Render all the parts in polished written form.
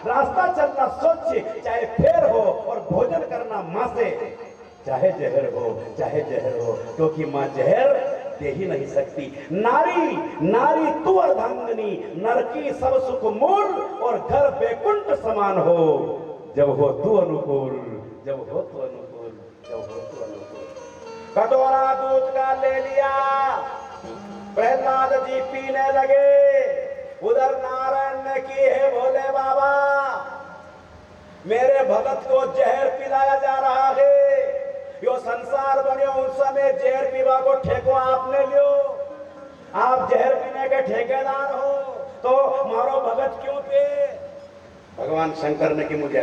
रास्ता चलना स्वच्छ, चाहे फेर हो और भोजन करना माँ से, चाहे जहर हो, क्योंकि माँ जहर दे ही नहीं सकती। नारी नारी तू अर्धांगिनी, नर की सब सुख मूल, और घर बैकुंठ समान हो, जब हो तू अनुकूल, जब हो तू अनुकूल, जब हो तू अनुकूल। कटोरा दूध का ले लिया, प्रहलाद जी पीने लगे। उधर नारायण ने की है, भोले बाबा मेरे भगत को जहर पिलाया जा रहा है, यो संसार बनियो उन समय जहर पीवा को ठेको आपने लियो, आप जहर पीने के ठेकेदार हो, तो मारो भगत क्यों पे। भगवान शंकर ने की मुझे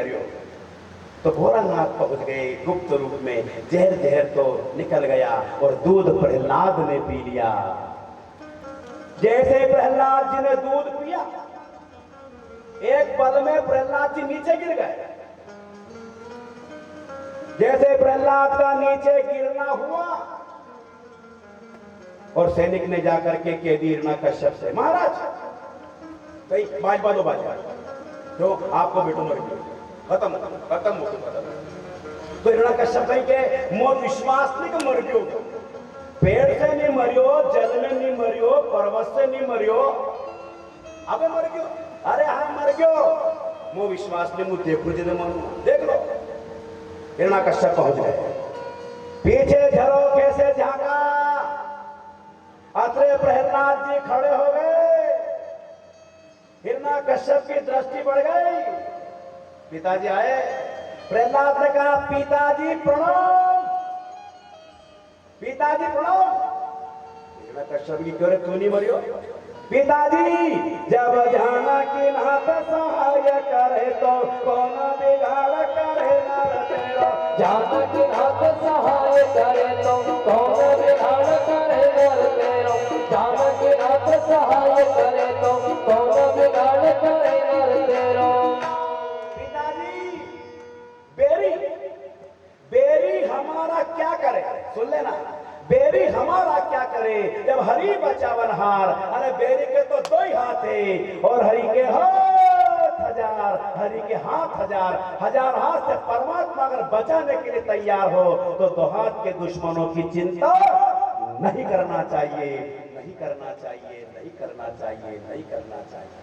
तो भोलानाथ पहुंच गए गुप्त रूप में, जहर तो निकल गया और दूध प्रहलाद ने पी लिया। जैसे प्रहलाद जी ने दूध पिया, एक पल में प्रहलाद जी नीचे गिर गए। जैसे प्रहलाद का नीचे गिरना हुआ, और सैनिक ने जाकर के कह दी हिरण्यकश्यप से, महाराज भाई बाज तो आपको बेटो मर गया, खत्म खत्म। तो हिरण्यकश्यप भाई के मोह विश्वास नहीं कि मर गयो, पेड़ से नहीं मरियो, जल में नहीं मरियो, पर्वत से नहीं मरियो, अबे मर गयो, अरे हाँ मर गयो, मोह विश्वास नहीं, मुझे देखो जिन्हें मानू, देख लो। हिरण्यकश्यप पहुंच गए, पीछे झरोखे से झांका, अत्रे प्रहलाद जी खड़े हो गए। हिरण्यकश्यप की दृष्टि बढ़ गई, पिताजी आए। प्रहलाद ने कहा, पिताजी प्रणाम, पिताजी प्रणाम। हिरण्यकश्यप की क्यों रे, तू नहीं मरियो। पिताजी जब जानकी नाथ सहाय करे, तो कौन बिगाड़ करे नर तेरो, जानकी नाथ सहाय करे, तो कौन बिगाड़ करे नर तेरो, जानकी नाथ सहाय करे, तो कौन बिगाड़ करे नर तेरो। पिताजी बेरी बेरी हमारा क्या करे, सुन लेना, बेरी हमारा क्या करे, जब हरि बचावनहार। अरे बेरी के तो दो ही हाथ है, और हरि के हाथ हजार, हरि के हाथ हजार, हजार हाथ से परमात्मा अगर बचाने के लिए तैयार हो, तो दो हाथ के दुश्मनों की चिंता नहीं करना चाहिए, नहीं करना चाहिए, नहीं करना चाहिए, नहीं करना चाहिए।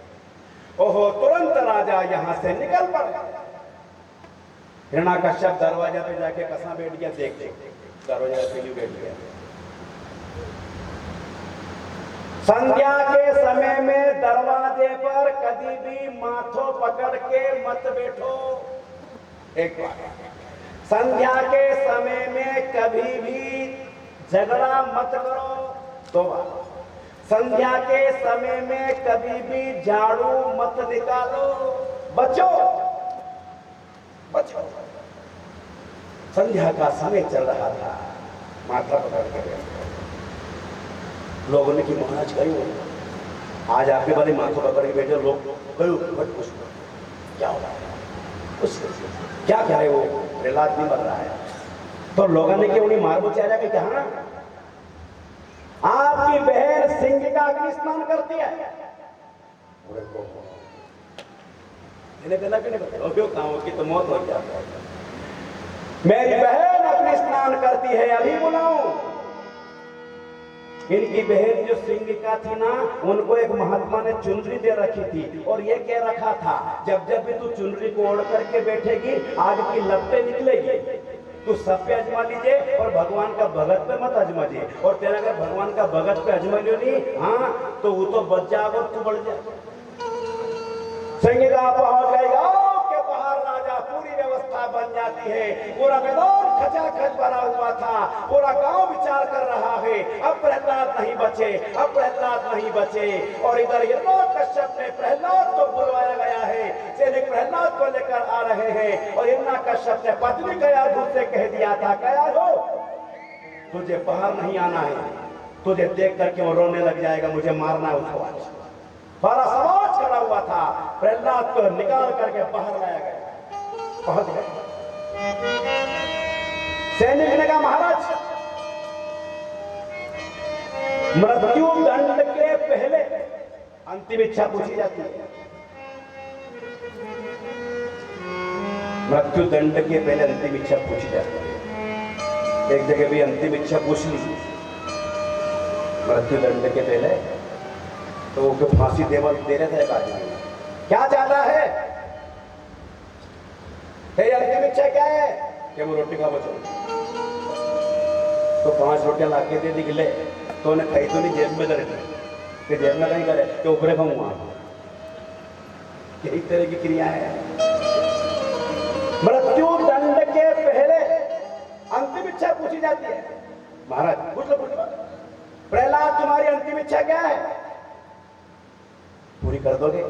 ओहो, तुरंत राजा यहां से निकल पड़ा। हिरण्यकश्यप दरवाजा पे जाके कसा बैठ गया, देख दरवाजा पे ही बैठ गया। संध्या के समय में दरवाजे पर कभी भी माथो पकड़ के मत बैठो। एक बात, संध्या के समय में कभी भी झगड़ा मत करो। दो बात, संध्या के समय में कभी भी झाड़ू मत निकालो, बचो बचो। संध्या का समय चल रहा था, माथा पकड़ के लोगों ने की महाराज कहीं आज आपके बारे माथा पकड़ के बैठे लोग, क्या हो रहा है, क्या कह रहे वो, प्रहलाद नहीं बन रहा है। तो लोगों ने कि उन्हें मार बुचाया कि कहा आपकी बहन सिंह का अग्नि स्नान करती है। की तो मौत हो गया, मेरी बहन अग्नि स्नान करती है, अभी बुलाऊं। इनकी बहन जो सिंगिका थी ना, उनको एक महात्मा ने चुनरी दे रखी थी, और ये कह रखा था जब जब भी तू चुनरी को ओढ़ करके बैठेगी, आग की लपटें निकलेगी, तू सब पे अजमा लीजिए और भगवान का भगत पे मत अजमाइए। और तेरा अगर भगवान का भगत पे अजमा लियो नहीं, हाँ तो वो तो बच जाएगा और तू बढ़ जाए। सिंगिका पहुंच गई, के बाहर राजा, पूरी व्यवस्था बन जाती है, पूरा मैदान खचाखच भरा हुआ था, पूरा गांव विचार कर रहा है, अब प्रहलाद नहीं बचे, अब प्रहलाद नहीं बचे। और इधर हिरण्यकश्यप ने प्रहलाद को बुलवाया गया है, सैनिक प्रहलाद को लेकर आ रहे हैं, और हिरण्यकश्यप ने पत्नी कयाधु से कह दिया था, कयाधु तुझे बाहर नहीं आना है, तुझे देख करके वो रोने लग जाएगा, मुझे मारना है उसको। आज सारा समाज खड़ा हुआ था, प्रहलाद को निकाल करके बाहर लाया गया। पहुंच गए, सैनिक ने कहा महाराज मृत्यु दंड के पहले अंतिम इच्छा पूछी जाती है। मृत्यु दंड के पहले अंतिम इच्छा पूछी जाती है। एक जगह भी अंतिम इच्छा पूछ ली मृत्यु दंड के पहले, तो वो फांसी दे रहे थे एक आदमी, क्या चाहता है, तेरी अंतिम इच्छा क्या है, कि वो रोटी खा बचो। तो 5 रोटियां लाके दे दी, गिले तो उन्हें खाई तो नहीं, जेब में धर कि जेब में नहीं करे तो ऊपरे खाऊंगा। यही तरह की क्रिया है। मृत्यु दंड के पहले अंतिम इच्छा पूछी जाती है। महाराज पूछ लो, प्रहलाद तुम्हारी अंतिम इच्छा क्या है, पूरी कर दोगे?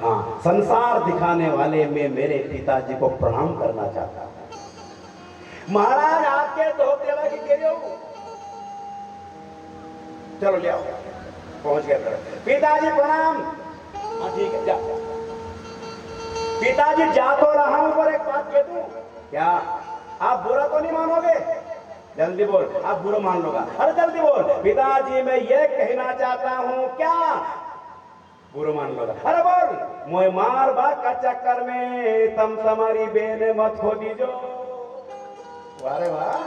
हाँ, संसार दिखाने वाले मैं मेरे पिताजी को प्रणाम करना चाहता हूं। महाराज आपके दो देवा की कह हूं, चलो ले आओ, पहुंच गए। पिताजी प्रणाम। हाँ ठीक है, जा। पिताजी जा तो रहा हूं, पर एक बात कह दूं, क्या आप बुरा तो नहीं मानोगे? जल्दी बोल, आप बुरा मान लोगा। अरे जल्दी बोल। पिताजी मैं ये कहना चाहता हूं, क्या बुरा मान लोगा? अरे बोल। मोए मार बाग का चक्कर में तुम तुम्हारी बेने मत खो दीजो। अरे वाह,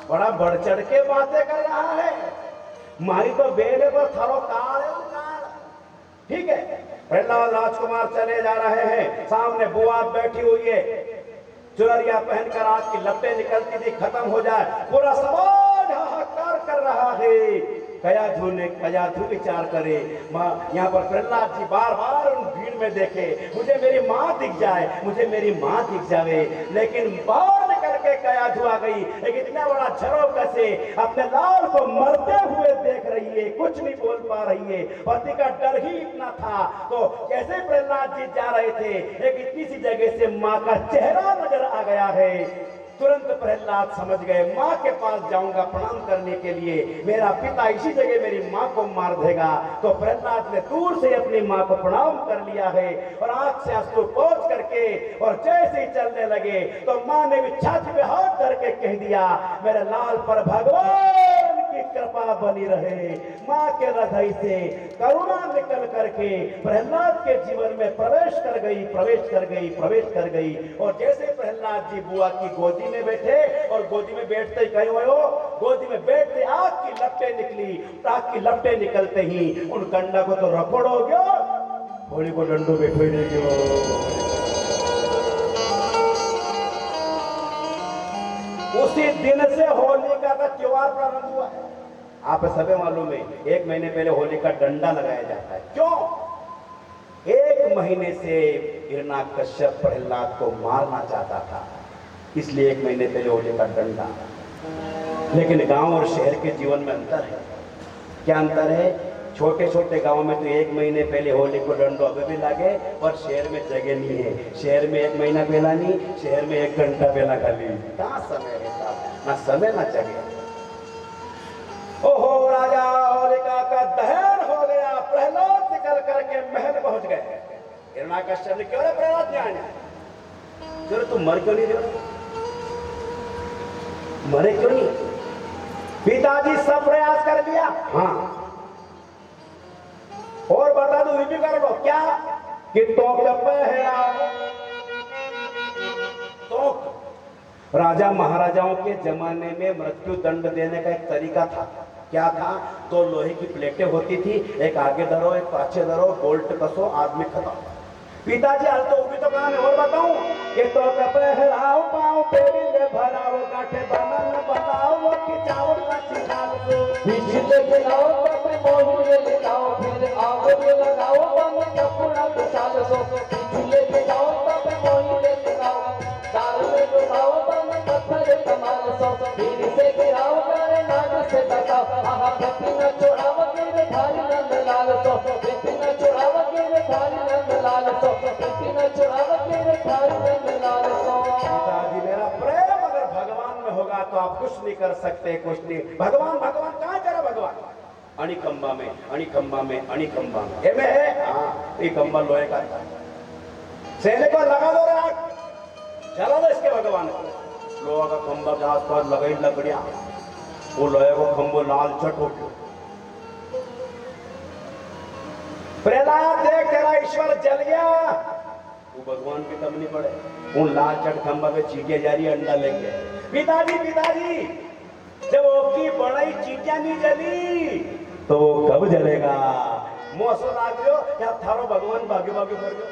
बड़ा बढ़ चढ़ के बातें कर रहा है। मारी तो बेने पर थरो काल है, काल। ठीक है, प्रहलाद राजकुमार चले जा रहे हैं, सामने बुआ बैठी हुई है, चुनरिया पहनकर आग की लपटें निकलती थी, खत्म हो जाए, पूरा समाज हाहाकार कर रहा है। कयाधु विचार करे, यहाँ पर प्रहलाद जी बार बार उन भीड़ में देखे, मुझे मेरी माँ दिख जाए, मुझे मेरी माँ दिख जावे। लेकिन बाहर निकल के कयाधु आ गई, एक इतना बड़ा झरोखा से अपने लाल को मरते हुए देख रही है, कुछ नहीं बोल पा रही है। पति का डर ही इतना था, तो कैसे प्रहलाद जी जा रहे थे, एक इतनी सी जगह से माँ का चेहरा नजर आ गया है। तुरंत प्रहलाद समझ गए, माँ के पास जाऊंगा प्रणाम करने के लिए, मेरा पिता इसी जगह मेरी माँ को मार देगा। तो प्रहलाद ने दूर से अपनी माँ को प्रणाम कर लिया है और आंख से आंसू पोंछ करके और जैसे ही चलने लगे तो माँ ने भी छाती पे हाथ धर के कह दिया, मेरे लाल पर भगवान की कृपा बनी रहे। माँ के हृदय से करुणा निकल करके प्रहलाद के जीवन में प्रवेश कर गई। और जैसे प्रहलाद जी बुआ की गोदी में बैठे और गोदी में बैठते ही कहीं हो, गोदी में बैठते आग की लपटें निकली। आग की लपटें निकलते ही उन कंडा को तो रखोड़ हो गया, होली को डंडो बैठो ही नहीं गयो। उसी दिन से होलिका का त्योहार प्रारंभ हुआ है। आप सभी मालूम है, 1 महीने पहले होलिका डंडा लगाया जाता है। क्यों? 1 महीने से हिरण्याकश्यप प्रहलाद को मारना चाहता था, इसलिए 1 महीने पहले होलिका डंडा। लेकिन गांव और शहर के जीवन में अंतर है। क्या अंतर है? छोटे छोटे गांव में तो 1 महीने पहले होली को डंडो अभी भी लागे, और शहर में जगह नहीं है। शहर में 1 महीना पहला नहीं, शहर में 1 घंटा पहला खाली। कहाँ समय है साहब, ना समय ना जगह। ओहो, राजा होलिका का दहन हो गया, प्रहलाद निकल करके महल पहुंच गए। हिरण्याकश्यप ने क्यों प्रहलाद नहीं आया? क्यों तुम मर क्यों नहीं रहे? मरे क्यों नहीं? पिताजी सब प्रयास कर लिया। हाँ, और बता दो, ये भी कर लो क्या कि तो राजा महाराजाओं के जमाने में मृत्यु दंड देने का एक तरीका था। क्या था? 2 लोहे की प्लेटें होती थी, एक आगे धरो एक पाछे धरो, बोल्ट कसो, आदमी खत्म। पिताजी हाल तो भी तो काम है। और बताऊं कि तो पहराओ पाओ पेड़ी ले भराओ, गाठे बनाओ खिंचाओ पिछले गिनाओ तब मोहिए लगाओ, फिर आगे लगाओ बन कपड़ा विशाल सो। पिछले गिनाओ तब मोहिए लगाओ, दाल में डुबाओ बन पत्थर कमाल सो। फिर से गिराओ करे नाग से बताओ, आहा बेटी न चुराव के भाई नंद लाल सो। बेटी न चुराव के भाई नंद लाल सो। बेटी न चुराव के भाई नंद लाल सो। पिताजी मेरा प्रेम अगर भगवान में होगा तो आप कुछ नहीं कर सकते, कुछ नहीं। भगवान भगवान कहाँ जरा भगवान? अणिखंबा में, अणिखंबा में, अणिखंबा में। ये में है, हाँ, ये खंबा लोहे का सेने को लगा दो रे आग, चला दो इसके भगवान को। लोहा का खंबा के आसपास लगाई लकड़ियां, वो लोहे को खंबो लाल चट हो गया। प्रहलाद देख तेरा ईश्वर जल गया। वो भगवान की कम नहीं पड़े। उन लाल चट खंबा पे चीके जा रही अंडा लेके, पिताजी जब ओकी बड़ाई चीटियां नहीं जली तो वो कब जलेगा? मौसम आ गयो क्या थारो भगवान भाग्य भाग्य कर गयो।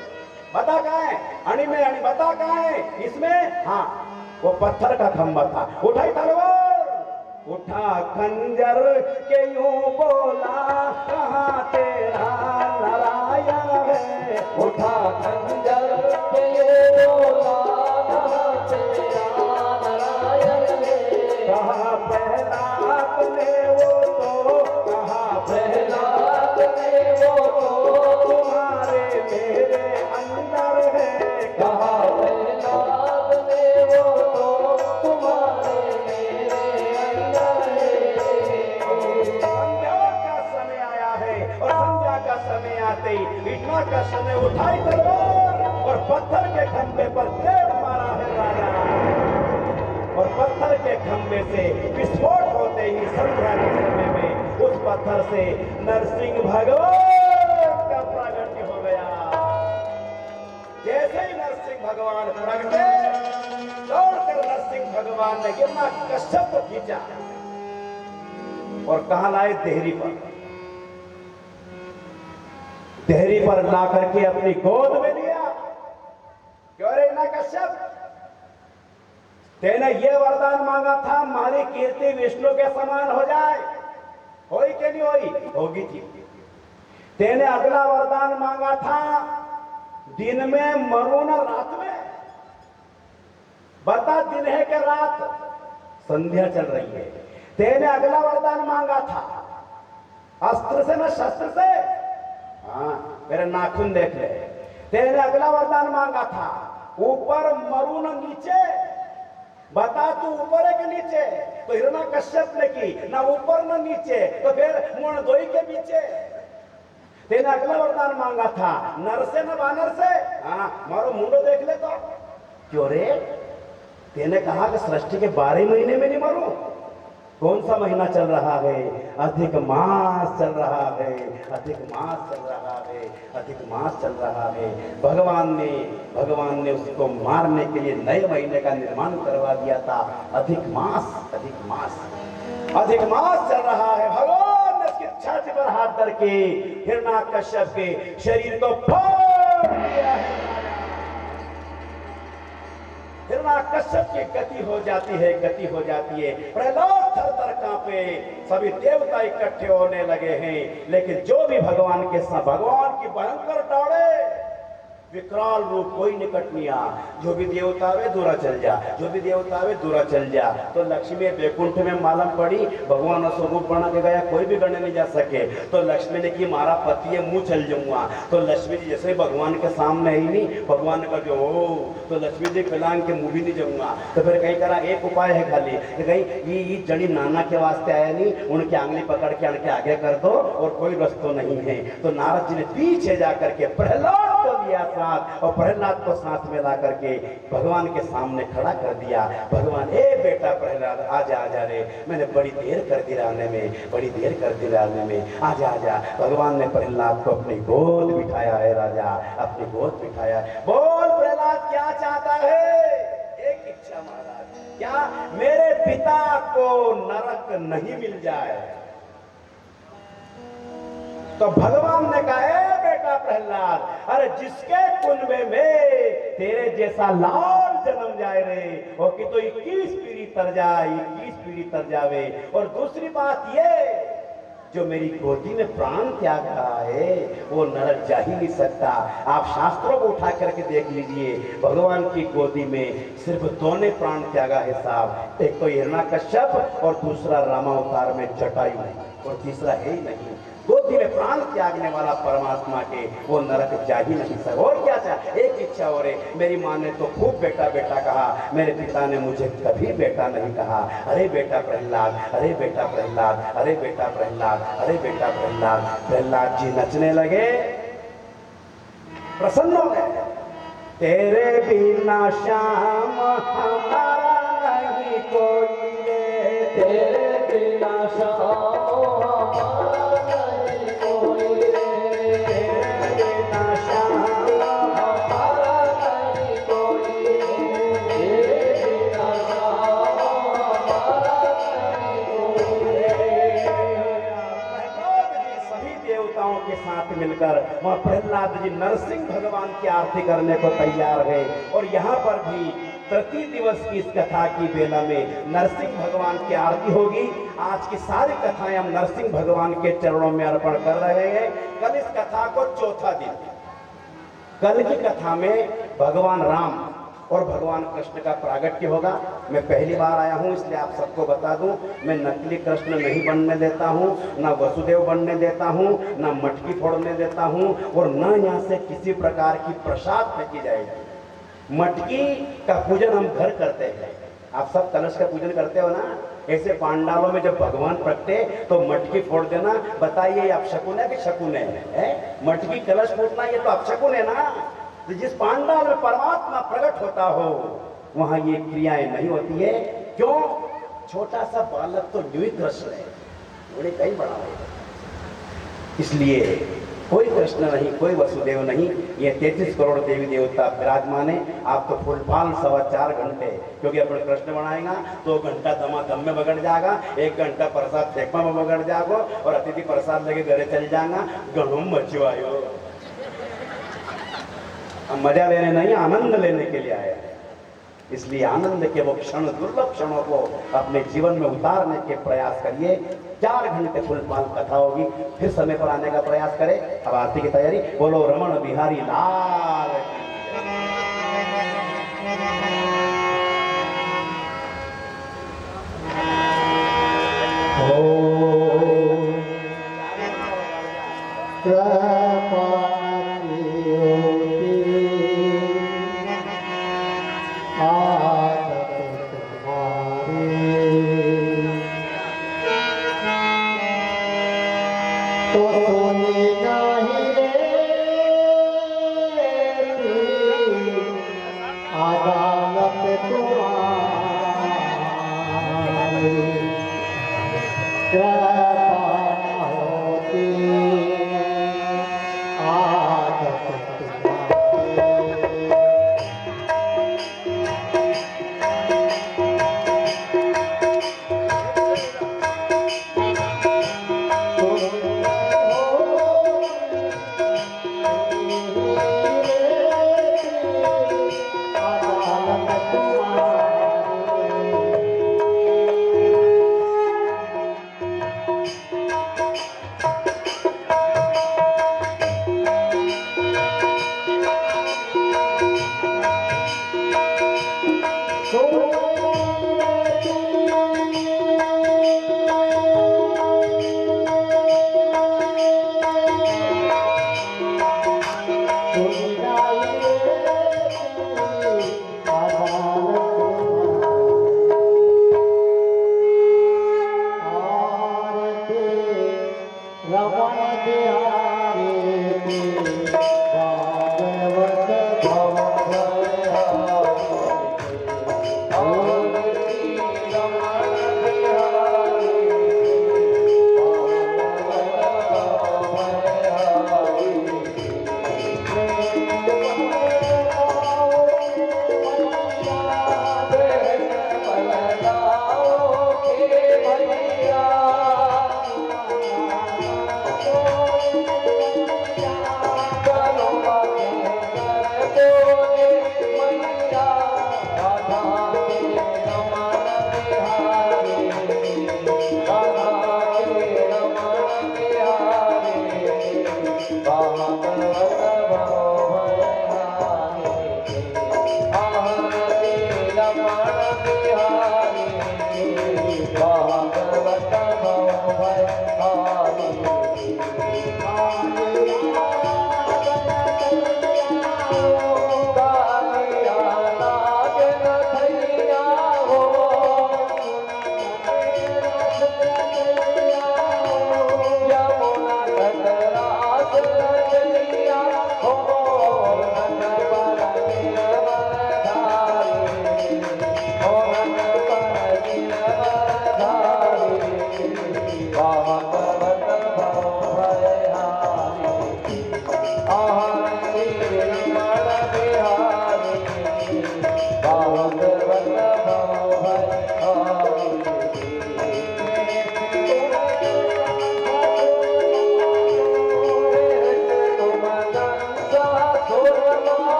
बता कहाँ है अणी में अणी, बता कहाँ है इसमें? हाँ वो पत्थर का खंबा था। उठाई तलवार, उठा खंजर के यूं बोला कहाँ तेरा नारायण है। उठा खंजर के यूं बोला कहाँ तेरा नारायण है। कहा प्रहलाद ने वो तो, कहा प्रहलाद ने वो तो तुम्हारे मेरे अंदर है। कहा प्रहलाद ने वो तो तुम्हारे मेरे अंदर है। संध्या का समय आया है और संध्या का समय आते ही इतना का समय उठाई तलवार और पत्थर के खंभे पर तेज मारा है राजा। और पत्थर के खंभे से विस्फोट होते ही संध्या के समय में उस पत्थर से नरसिंह भगवान का प्रागट्य हो गया। जैसे ही नरसिंह भगवान प्रगटे, दौड़कर नरसिंह भगवान ने गिरना कश्यप को खींचा और कहां लाए? देहरी पर। देहरी पर ला करके अपनी गोद में लिया। क्यों रे ना कश्यप, तेने ये वरदान मांगा था हमारी कीर्ति विष्णु के समान हो जाए, होई कि नहीं होई? होगी थी। तेने अगला वरदान मांगा था दिन में मरू न रात में। बता दिन है कि रात? संध्या चल रही है। तेने अगला वरदान मांगा था अस्त्र से न शस्त्र से। हाँ मेरे नाखून देख ले। तेने अगला वरदान मांगा था ऊपर मरू न नीचे। बता तू ऊपर है कि नीचे? तो हिरण्यकश्यप ने की ना ऊपर ना नीचे, तो फिर मुंडोई के पीछे। तेने अगला वरदान मांगा था नर से न वानर से। हाँ मारो मुंडो देख ले तो। क्यों रे? तेने कहा कि सृष्टि के 12 महीने में नहीं मरूं। कौन सा महीना चल रहा है? अधिक मास चल रहा है, अधिक मास चल रहा है, अधिक मास चल रहा है। भगवान ने उसको मारने के लिए नए महीने का निर्माण करवा दिया था। अधिक मास चल रहा है। भगवान ने उसकी छाती पर हाथ धर के हिरण्यकश्यप के शरीर को फोड़ दिया है। हिरण्यकश्यप की गति हो जाती है। प्रहलाद थर-थर कांपे। सभी देवता इकट्ठे होने लगे हैं, लेकिन जो भी भगवान की भयंकर डाड़े विकराल रूप कोई निकट नहीं आ। जो भी देवता वे दूरा चल जा, जो भी देवता वे दूरा चल जा। तो लक्ष्मी बैकुंठ में मालूम पड़ी भगवान स्वरूप बना के गया, कोई भी गढ़ने नहीं जा सके। तो लक्ष्मी ने की मारा पति है मुंह चल जाऊंगा। तो लक्ष्मी जी जैसे भगवान के सामने ही नहीं, भगवान ने कहा ओ, तो लक्ष्मी जी पिलांग के मुंह भी नहीं जाऊंगा। तो फिर कहीं करा एक उपाय है खाली कि कहीं ये जड़ी नाना के वास्ते आया नहीं, उनकी आंगली पकड़ के उनके आगे कर दो और कोई रस्तो नहीं है। तो नारद जी ने पीछे जाकर के प्रहलाद को लिया साथ और प्रहलाद को साथ में ला करके भगवान के सामने खड़ा कर दिया। भगवान ए बेटा प्रहलाद आजा रे, मैंने बड़ी देर कर दी लाने में, आजा। भगवान ने प्रहलाद को अपनी गोद बिठाया है राजा, अपनी गोद बिठाया। बोल प्रहलाद क्या चाहता है? एक इच्छा महाराज, क्या मेरे पिता को नरक नहीं मिल जाए? तो भगवान ने कहा ए बेटा प्रहलाद, अरे जिसके कुनबे में तेरे जैसा लाल जन्म जाए रे, वो कि तो 21 पीढ़ी तर जावे। और दूसरी बात ये, जो मेरी गोदी में प्राण त्याग रहा है वो नरक जा ही नहीं सकता। आप शास्त्रों को उठा करके देख लीजिए, भगवान की गोदी में सिर्फ 2 ने प्राण त्यागा है साहब। एक तो हिरण्यकश्यप और दूसरा रामावतार में जटायु, और तीसरा है ही नहीं। गोदी में प्राण त्यागने वाला परमात्मा के वो नरक जा ही नहीं सकता। और क्या चाह? एक इच्छा हो रही। मेरी माँ ने तो खूब बेटा बेटा कहा, मेरे पिता ने मुझे कभी बेटा नहीं कहा। अरे बेटा प्रहलाद, अरे बेटा प्रहलाद, अरे बेटा प्रहलाद, अरे बेटा प्रहलाद। प्रहलाद जी नचने लगे, प्रसन्न हो गए। तेरे बिना श्याम हमारा नहीं कोई रे, तेरे बिना श्याम हमारा नहीं कोई रे, तेरे बिना श्याम हमारा नहीं मिलकर वहां प्रहलाद जी नरसिंह भगवान की आरती करने को तैयार है। और यहाँ पर भी प्रति दिवस की इस कथा की बेला में नरसिंह भगवान की आरती होगी। आज की सारी कथाएं हम नरसिंह भगवान के चरणों में अर्पण कर रहे हैं। कल इस कथा को चौथा दिन, कल की कथा में भगवान राम और भगवान कृष्ण का प्रागट्य होगा। मैं पहली बार आया हूं इसलिए आप सबको बता दूं, मैं नकली कृष्ण नहीं बनने देता हूं, ना वसुदेव बनने देता हूं, ना मटकी फोड़ने देता हूं, और ना यहाँ से किसी प्रकार की प्रसाद फेंकी जाएगी। मटकी का पूजन हम घर करते हैं, आप सब कलश का पूजन करते हो ना। ऐसे पांडालों में जब भगवान प्रगटे तो मटकी फोड़ देना, बताइए आप शकुन है कि शकुन है? मटकी कलश फूटना ये तो अपशकुन है ना। तो जिस पांडाल में परमात्मा प्रकट होता हो वहां ये क्रियाएं नहीं होती है। क्यों? छोटा सा बालक तो न्यू कृष्ण है, बड़े कहीं बड़ा है, इसलिए कोई कृष्ण नहीं, कोई वसुदेव नहीं, ये 33 करोड़ देवी देवता विराजमान है। आप तो फुलफाल 4.25 घंटे, क्योंकि अपने कृष्ण बनाएगा 2 घंटा दमादम में बगड़ जाएगा, 1 घंटा प्रसाद फेंकमा में बगड़ जाएगा, और अतिथि प्रसाद लेके घरे चल जाएगा। गणों मचो आयो, हम मजा लेने नहीं, आनंद लेने के लिए आए हैं। इसलिए आनंद के वो क्षण, दुर्लभ क्षणों को अपने जीवन में उतारने के प्रयास करिए। 4 घंटे फुलफाल कथा होगी, फिर समय पर आने का प्रयास करें। अब आरती की तैयारी। बोलो रमण बिहारी लाल तो सोनी नहीं रे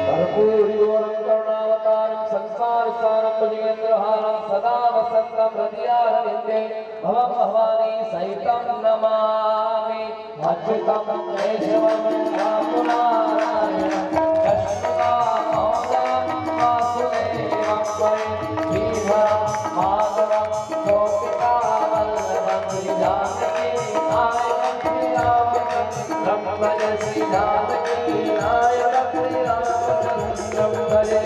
कर्पूरिवरं करुणावतारं संसारसारं भुजगेन्द्रहारं सदा वसन्तं हृदयारविन्दे भवं भवानी सहितं नमामि अच्युतं केशवं रामनारायणं कृष्णदामोदरं वासुदेवं श्रीधरं माधवं गोपिकावल्लभं श्रीजानकीनायकं श्रीरामचन्द्रं भजे श्रीजानकीनायकं श्रीरामचन्द्रं भजे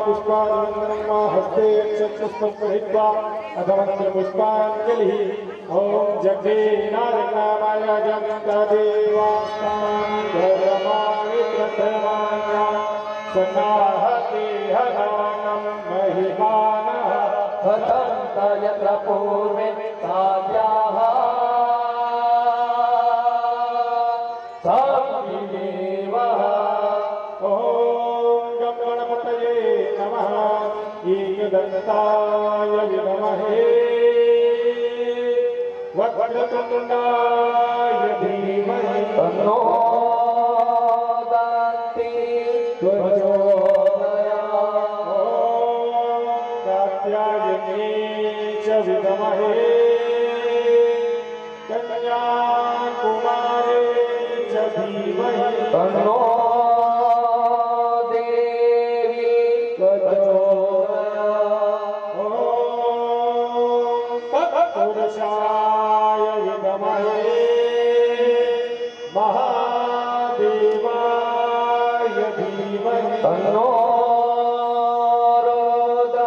पुष्पादिवन्दनं हस्ते अक्षपुष्पं गृहीत्वा अथमन्त्रपुष्पाञ्जलिः ॐ जग्गे नारायणाय जगन्देवास्तां धर्माणि प्रथमान्या सन्नाहते हरानं महिमानः कथं यत्र पूर्वे साध्याः संविदेवः ॐ गं गणपतये नमः एकदन्ताय विद्महे वक्रतुण्डाय धीमहि तन्नो दन्ति प्रचोदयात् ॐ कात्यायने च विद्महे कन्याकुमारी च धीमहि तन्नो देवी प्रचोदयात् ॐ तत्पुरुषाय विद्महे महादेवाय धीमहि तन्नो रुद्र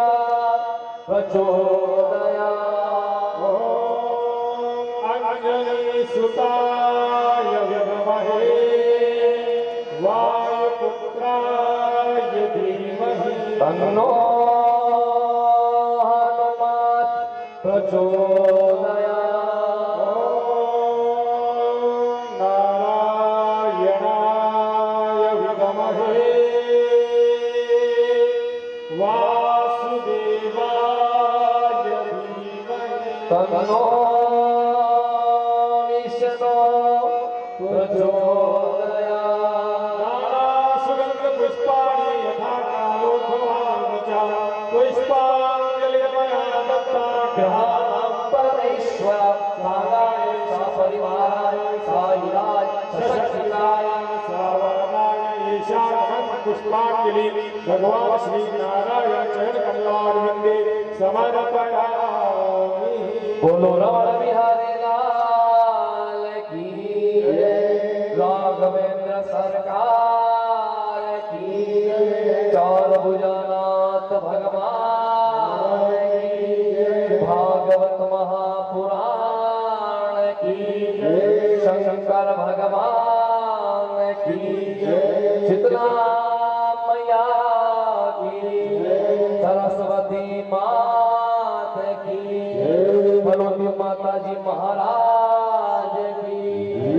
प्रचोदयात् ॐ अंजनीसुताय विद्महे वायुपुत्राय धीमहि तन्नो हनुमत् प्रचोदयात् ॐ नारायणाय विद्महे वासुदेवाय धीमहि तन्नो विष्णु प्रचोदयात् नानासुगन्धपुष्पाणि यथा कालोद्भवानि च पुष्पाञ्जलिर्मया दत्ताग्रहाणां परमेश्वर सागाय सपरिवाराय सायुधाय सशक्तिकाय श्रावणाय ईशान पुष्पाञ्जलि भगवान श्री नारायण चरण कमलारविन्दे समर्पयामि। बोलो रमण बिहारी लाल की जय, राघवेंद्र सरकार की जय, चार भुजनाथ भगवान की जय, भागवत महापुराण की जय, शंकर भगवान की जय, शीतला मैया की जय, सरस्वती मात की जय, बलवती माता जी महाराज की जय,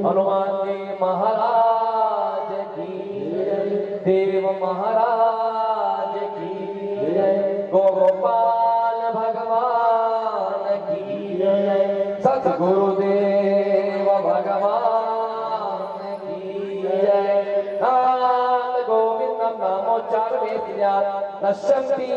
हनुमान जी महाराज की जय, देव महाराज की जय, गोपाल भगवान की जय, सतगुरुदेव भगवान की जय, नाम गोविंदम नामोच्चारण नश्यन्ति